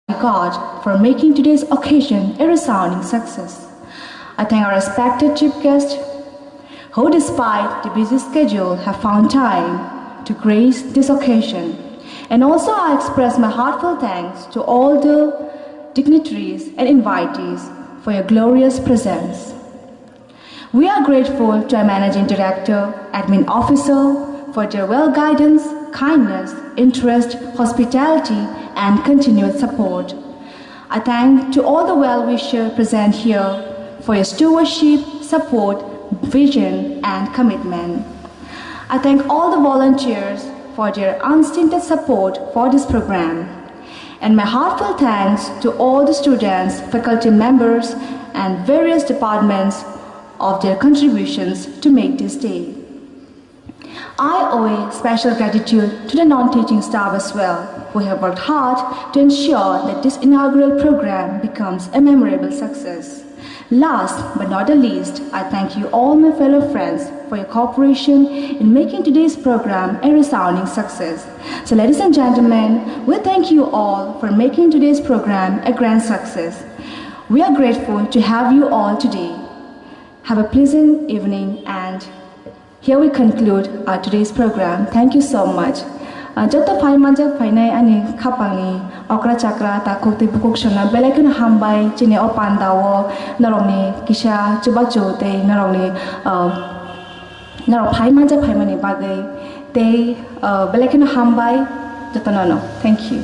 God for making today's occasion a resounding success. I thank our respected chief guest, who despite the busy schedule have found time to grace this occasion. And also I express my heartfelt thanks to all the dignitaries and invitees for your glorious presence. We are grateful to our Managing Director, Admin Officer for their well guidance, kindness, interest, hospitality, and continued support. I thank to all the well-wishers present here for your stewardship, support, vision, and commitment. I thank all the volunteers for their unstinted support for this program. And my heartfelt thanks to all the students, faculty members, and various departments of their contributions to make this day. I owe a special gratitude to the non-teaching staff as well, who have worked hard to ensure that this inaugural program becomes a memorable success. Last but not the least, I thank you all my fellow friends for your cooperation in making today's program a resounding success. So ladies and gentlemen, we thank you all for making today's program a grand success. We are grateful to have you all today. Have a pleasant evening, and here we conclude today's program. Thank you so much. Jota phai manja phainai ani khapangni okra chakra ta kokte bukok shona belakun hambai chine opandawo narongni kisha chubachote narongni narong phai manja phaimani bagai te belakun hambai jota no. Thank you.